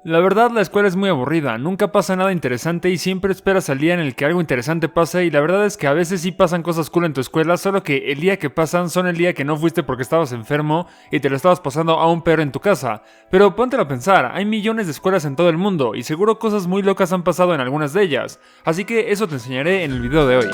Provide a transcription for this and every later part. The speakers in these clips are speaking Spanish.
La verdad, la escuela es muy aburrida, nunca pasa nada interesante y siempre esperas al día en el que algo interesante pase, y la verdad es que a veces sí pasan cosas cool en tu escuela, solo que el día que pasan son el día que no fuiste porque estabas enfermo y te lo estabas pasando aún peor en tu casa. Pero póntelo a pensar, hay millones de escuelas en todo el mundo y seguro cosas muy locas han pasado en algunas de ellas, así que eso te enseñaré en el video de hoy.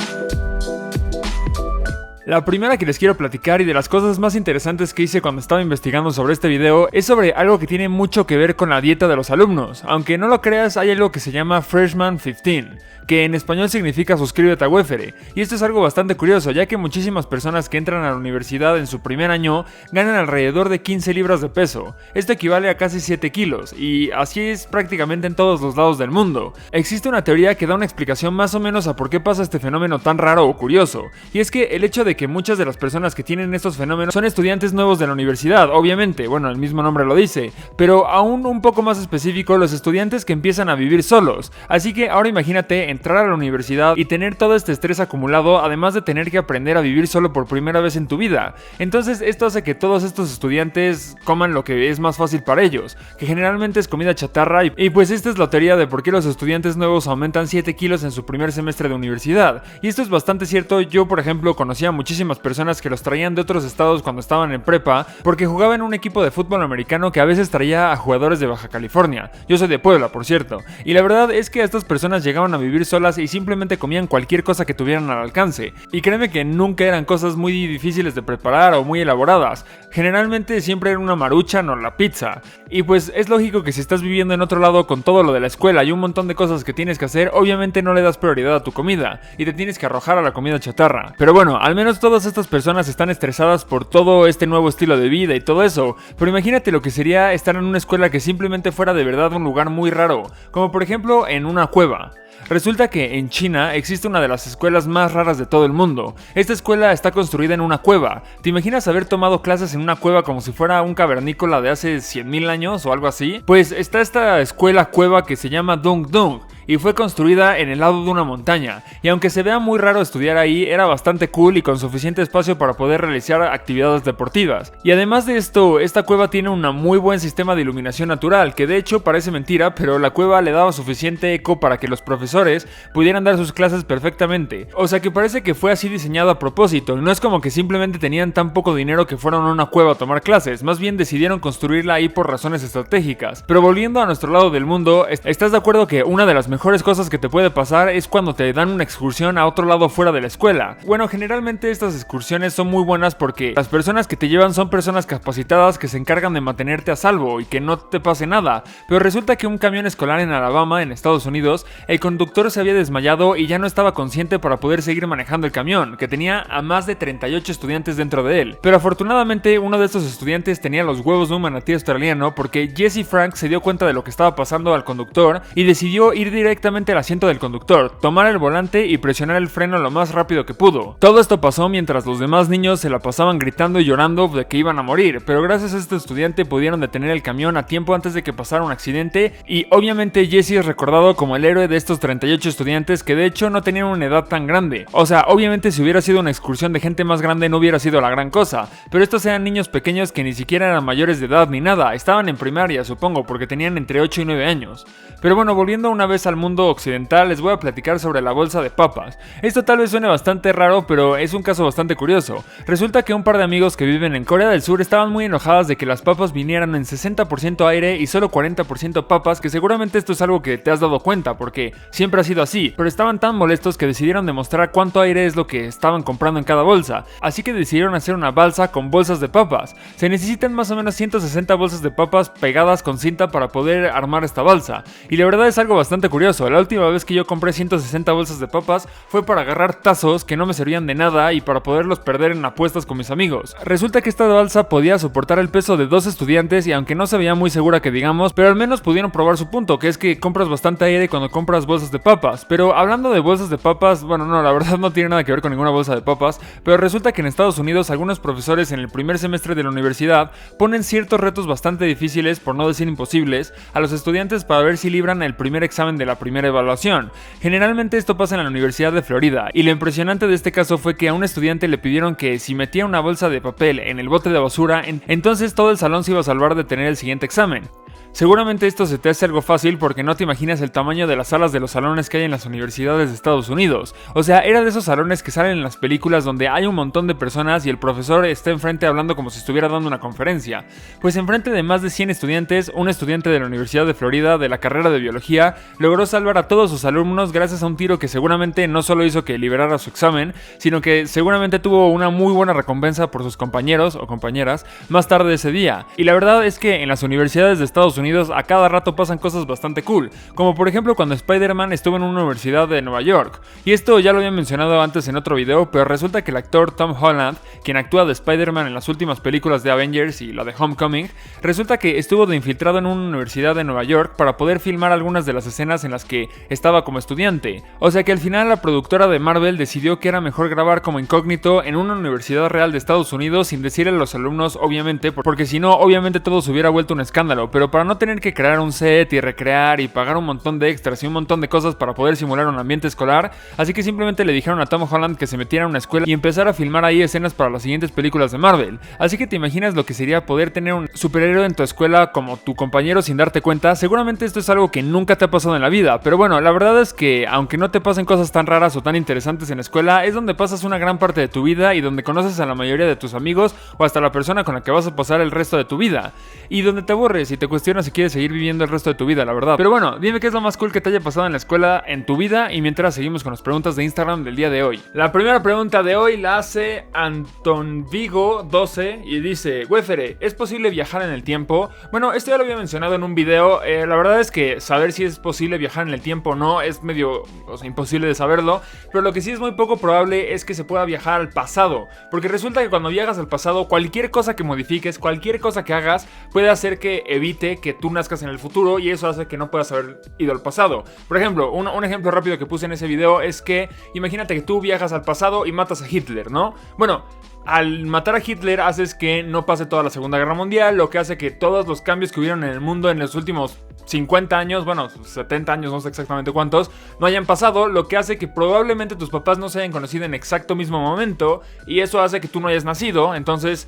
La primera que les quiero platicar y de las cosas más interesantes que hice cuando estaba investigando sobre este video es sobre algo que tiene mucho que ver con la dieta de los alumnos. Aunque no lo creas, hay algo que se llama Freshman 15, que en español significa suscríbete a UEFERE, y esto es algo bastante curioso, ya que muchísimas personas que entran a la universidad en su primer año ganan alrededor de 15 libras de peso. Esto equivale a casi 7 kilos, y así es prácticamente en todos los lados del mundo. Existe una teoría que da una explicación más o menos a por qué pasa este fenómeno tan raro o curioso, y es que el hecho de que muchas de las personas que tienen estos fenómenos son estudiantes nuevos de la universidad, obviamente, bueno, el mismo nombre lo dice, pero aún un poco más específico, los estudiantes que empiezan a vivir solos. Así que ahora imagínate entrar a la universidad y tener todo este estrés acumulado, además de tener que aprender a vivir solo por primera vez en tu vida. Entonces esto hace que todos estos estudiantes coman lo que es más fácil para ellos, que generalmente es comida chatarra, y pues esta es la teoría de por qué los estudiantes nuevos aumentan 7 kilos en su primer semestre de universidad. Y esto es bastante cierto. Yo, por ejemplo, conocía a muchísimas personas que los traían de otros estados cuando estaban en prepa, porque jugaba en un equipo de fútbol americano que a veces traía a jugadores de Baja California. Yo soy de Puebla, por cierto, y la verdad es que estas personas llegaban a vivir solas y simplemente comían cualquier cosa que tuvieran al alcance, y créeme que nunca eran cosas muy difíciles de preparar o muy elaboradas. Generalmente siempre era una maruchan o la pizza, y pues es lógico que si estás viviendo en otro lado con todo lo de la escuela y un montón de cosas que tienes que hacer, obviamente no le das prioridad a tu comida y te tienes que arrojar a la comida chatarra. Pero bueno, al menos todas estas personas están estresadas por todo este nuevo estilo de vida y todo eso, pero imagínate lo que sería estar en una escuela que simplemente fuera de verdad un lugar muy raro, como por ejemplo en una cueva. Resulta que en China existe una de las escuelas más raras de todo el mundo. Esta escuela está construida en una cueva. ¿Te imaginas haber tomado clases en una cueva como si fuera un cavernícola de hace 100.000 años o algo así? Pues está esta escuela cueva que se llama Dung Dung, y fue construida en el lado de una montaña, y aunque se vea muy raro estudiar ahí, era bastante cool y con suficiente espacio para poder realizar actividades deportivas. Y además de esto, esta cueva tiene un muy buen sistema de iluminación natural, que de hecho parece mentira, pero la cueva le daba suficiente eco para que los profesores pudieran dar sus clases perfectamente. O sea que parece que fue así diseñado a propósito, no es como que simplemente tenían tan poco dinero que fueron a una cueva a tomar clases, más bien decidieron construirla ahí por razones estratégicas. Pero volviendo a nuestro lado del mundo, ¿estás de acuerdo que una de las mejores cosas que te puede pasar es cuando te dan una excursión a otro lado fuera de la escuela? Bueno, generalmente estas excursiones son muy buenas porque las personas que te llevan son personas capacitadas que se encargan de mantenerte a salvo y que no te pase nada, pero resulta que un camión escolar en Alabama, en Estados Unidos, el conductor se había desmayado y ya no estaba consciente para poder seguir manejando el camión, que tenía a más de 38 estudiantes dentro de él. Pero afortunadamente uno de estos estudiantes tenía los huevos de un manatí australiano, porque Jesse Frank se dio cuenta de lo que estaba pasando al conductor y decidió ir directamente al asiento del conductor, tomar el volante y presionar el freno lo más rápido que pudo. Todo esto pasó mientras los demás niños se la pasaban gritando y llorando de que iban a morir, pero gracias a este estudiante pudieron detener el camión a tiempo antes de que pasara un accidente, y obviamente Jesse es recordado como el héroe de estos 38 estudiantes que de hecho no tenían una edad tan grande. O sea, obviamente si hubiera sido una excursión de gente más grande no hubiera sido la gran cosa, pero estos eran niños pequeños que ni siquiera eran mayores de edad ni nada, estaban en primaria supongo, porque tenían entre 8 y 9 años. Pero bueno, volviendo una vez al mundo occidental, les voy a platicar sobre la bolsa de papas. Esto tal vez suene bastante raro, pero es un caso bastante curioso. Resulta que un par de amigos que viven en Corea del Sur estaban muy enojadas de que las papas vinieran en 60% aire y solo 40% papas, que seguramente esto es algo que te has dado cuenta porque siempre ha sido así, pero estaban tan molestos que decidieron demostrar cuánto aire es lo que estaban comprando en cada bolsa, así que decidieron hacer una balsa con bolsas de papas. Se necesitan más o menos 160 bolsas de papas pegadas con cinta para poder armar esta balsa, y la verdad es algo bastante curioso. La última vez que yo compré 160 bolsas de papas fue para agarrar tazos que no me servían de nada y para poderlos perder en apuestas con mis amigos. Resulta que esta balsa podía soportar el peso de 2 estudiantes, y aunque no se veía muy segura que digamos, pero al menos pudieron probar su punto, que es que compras bastante aire cuando compras bolsas de papas. Pero hablando de bolsas de papas, bueno, no, la verdad no tiene nada que ver con ninguna bolsa de papas, pero resulta que en Estados Unidos algunos profesores en el primer semestre de la universidad ponen ciertos retos bastante difíciles, por no decir imposibles, a los estudiantes para ver si libran el primer examen de la primera evaluación. Generalmente esto pasa en la Universidad de Florida, y lo impresionante de este caso fue que a un estudiante le pidieron que si metía una bolsa de papel en el bote de basura, entonces todo el salón se iba a salvar de tener el siguiente examen. Seguramente esto se te hace algo fácil porque no te imaginas el tamaño de las salas de los salones que hay en las universidades de Estados Unidos. O sea, era de esos salones que salen en las películas donde hay un montón de personas y el profesor está enfrente hablando como si estuviera dando una conferencia. Pues enfrente de más de 100 estudiantes, un estudiante de la Universidad de Florida de la carrera de biología logró salvar a todos sus alumnos gracias a un tiro que seguramente no solo hizo que liberara su examen, sino que seguramente tuvo una muy buena recompensa por sus compañeros o compañeras más tarde ese día. Y la verdad es que en las universidades de Estados Unidos a cada rato pasan cosas bastante cool, como por ejemplo cuando Spider-Man estuvo en una universidad de Nueva York. Y esto ya lo había mencionado antes en otro video, pero resulta que el actor Tom Holland, quien actúa de Spider-Man en las últimas películas de Avengers y la de Homecoming, resulta que estuvo de infiltrado en una universidad de Nueva York para poder filmar algunas de las escenas en las que estaba como estudiante. O sea que al final la productora de Marvel decidió que era mejor grabar como incógnito en una universidad real de Estados Unidos sin decirle a los alumnos, obviamente, porque si no, obviamente todo se hubiera vuelto un escándalo, pero para no tener que crear un set y recrear y pagar un montón de extras y un montón de cosas para poder simular un ambiente escolar, así que simplemente le dijeron a Tom Holland que se metiera a una escuela y empezara a filmar ahí escenas para las siguientes películas de Marvel. Así que te imaginas lo que sería poder tener un superhéroe en tu escuela como tu compañero sin darte cuenta. Seguramente esto es algo que nunca te ha pasado en la vida, pero bueno, la verdad es que aunque no te pasen cosas tan raras o tan interesantes en la escuela, es donde pasas una gran parte de tu vida y donde conoces a la mayoría de tus amigos o hasta la persona con la que vas a pasar el resto de tu vida, y donde te aburres y te cuestionas si quieres seguir viviendo el resto de tu vida, la verdad. Pero bueno, dime qué es lo más cool que te haya pasado en la escuela en tu vida, y mientras seguimos con las preguntas de Instagram del día de hoy. La primera pregunta de hoy la hace AntonVigo12 y dice: Wefere, ¿es posible viajar en el tiempo? Bueno, esto ya lo había mencionado en un video. La verdad es que saber si es posible viajar en el tiempo o no es medio, imposible de saberlo, pero lo que sí es muy poco probable es que se pueda viajar al pasado, porque resulta que cuando viajas al pasado, cualquier cosa que modifiques, cualquier cosa que hagas, puede hacer que evite que tú nazcas en el futuro, y eso hace que no puedas haber ido al pasado. Por ejemplo, un ejemplo rápido que puse en ese video es que imagínate que tú viajas al pasado y matas a Hitler, ¿no? Bueno, al matar a Hitler haces que no pase toda la Segunda Guerra Mundial, lo que hace que todos los cambios que hubieron en el mundo en los últimos 50 años, bueno, 70 años, no sé exactamente cuántos, no hayan pasado, lo que hace que probablemente tus papás no se hayan conocido en exacto mismo momento, y eso hace que tú no hayas nacido. Entonces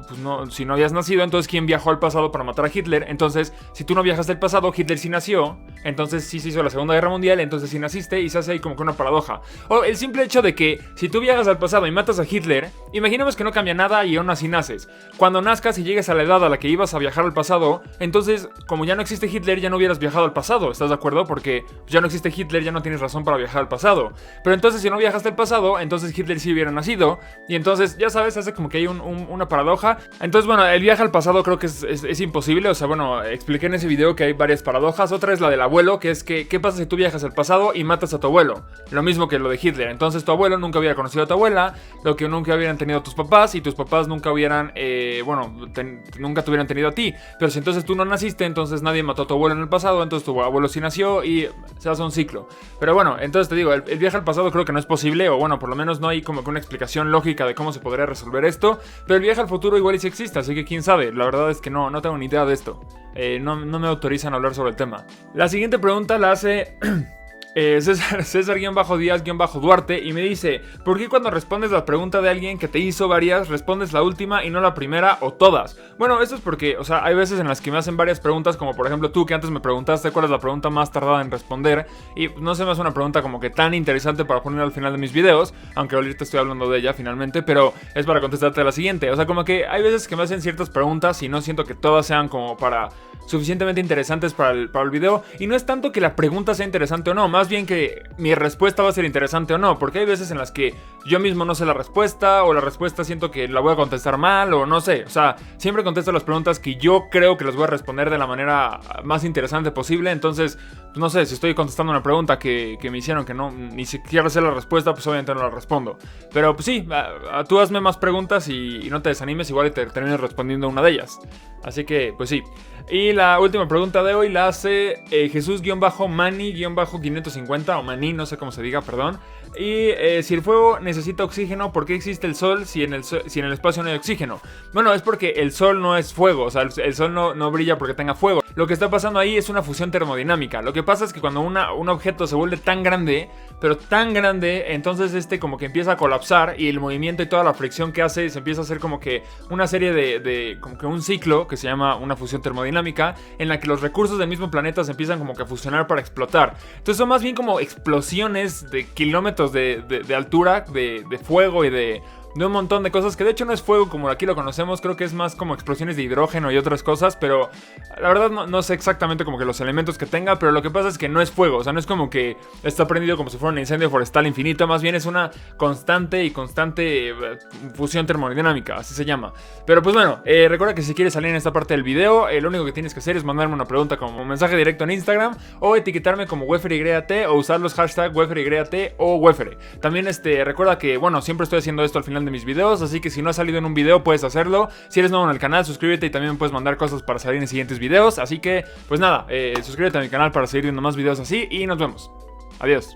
pues no, si no habías nacido, entonces ¿quién viajó al pasado para matar a Hitler? Entonces, si tú no viajaste al pasado, Hitler sí nació, entonces sí se hizo la Segunda Guerra Mundial, entonces sí naciste, y se hace ahí como que una paradoja. O el simple hecho de que si tú viajas al pasado y matas a Hitler, imaginemos que no cambia nada y aún así naces. Cuando nazcas y llegues a la edad a la que ibas a viajar al pasado, entonces, como ya no existe Hitler, ya no hubieras viajado al pasado, ¿estás de acuerdo? Porque ya no existe Hitler, ya no tienes razón para viajar al pasado. Pero entonces, si no viajaste al pasado, entonces Hitler sí hubiera nacido, y entonces, ya sabes, hace como que hay una paradoja. Entonces, bueno, el viaje al pasado creo que es imposible. O sea, bueno, expliqué en ese video que hay varias paradojas. Otra es la del abuelo, que es que ¿qué pasa si tú viajas al pasado y matas a tu abuelo? Lo mismo que lo de Hitler. Entonces tu abuelo nunca hubiera conocido a tu abuela, lo que nunca hubieran tenido tus papás, y tus papás nunca hubieran, nunca te hubieran tenido a ti. Pero si entonces tú no naciste, entonces nadie mató a tu abuelo en el pasado, entonces tu abuelo sí nació y se hace un ciclo. Pero bueno, entonces te digo, el viaje al pasado creo que no es posible, o bueno, por lo menos no hay como que una explicación lógica de cómo se podría resolver esto. Pero el viaje al futuro igual y sí existe, así que quién sabe. La verdad es que no tengo ni idea de esto. No me autorizan a hablar sobre el tema. La siguiente pregunta la hace César-Díaz-Duarte, y me dice: ¿por qué cuando respondes la pregunta de alguien que te hizo varias, respondes la última y no la primera o todas? Bueno, esto es porque, o sea, hay veces en las que me hacen varias preguntas, como por ejemplo tú, que antes me preguntaste cuál es la pregunta más tardada en responder, y no se me hace una pregunta como que tan interesante para poner al final de mis videos, aunque ahorita estoy hablando de ella finalmente, pero es para contestarte la siguiente. O sea, como que hay veces que me hacen ciertas preguntas y no siento que todas sean como para suficientemente interesantes para el video, y no es tanto que la pregunta sea interesante o no, más bien que mi respuesta va a ser interesante o no, porque hay veces en las que yo mismo no sé la respuesta, o la respuesta siento que la voy a contestar mal, o no sé. O sea, siempre contesto las preguntas que yo creo que las voy a responder de la manera más interesante posible. Entonces, no sé, si estoy contestando una pregunta que me hicieron que no, ni siquiera sé la respuesta, pues obviamente no la respondo. Pero pues sí, tú hazme más preguntas y no te desanimes, igual y te termines respondiendo una de ellas. Así que, pues sí. Y la última pregunta de hoy la hace Jesús-Mani-550, o Mani, no sé cómo se diga, perdón. Y si el fuego necesita oxígeno, ¿por qué existe el sol si en el espacio no hay oxígeno? Bueno, es porque el sol no es fuego, o sea, el sol no brilla porque tenga fuego. Lo que está pasando ahí es una fusión termodinámica. Lo que que pasa es que cuando un objeto se vuelve tan grande, pero tan grande, entonces como que empieza a colapsar y el movimiento y toda la fricción que hace se empieza a hacer como que una serie de como que un ciclo que se llama una fusión termodinámica, en la que los recursos del mismo planeta se empiezan como que a fusionar para explotar. Entonces son más bien como explosiones de kilómetros de altura, de fuego y de un montón de cosas, que de hecho no es fuego como aquí lo conocemos, creo que es más como explosiones de hidrógeno y otras cosas, pero la verdad no sé exactamente como que los elementos que tenga, pero lo que pasa es que no es fuego, o sea, no es como que está prendido como si fuera un incendio forestal infinito, más bien es una constante fusión termodinámica, así se llama. Pero pues bueno, recuerda que si quieres salir en esta parte del video, lo único que tienes que hacer es mandarme una pregunta como mensaje directo en Instagram, o etiquetarme como WeferYT, o usar los hashtags WeferYT o Wefere. También recuerda que, bueno, siempre estoy haciendo esto al final de mis videos, así que si no has salido en un video puedes hacerlo. Si eres nuevo en el canal, suscríbete y también puedes mandar cosas para salir en siguientes videos. Así que pues nada, suscríbete a mi canal para seguir viendo más videos así y nos vemos. Adiós.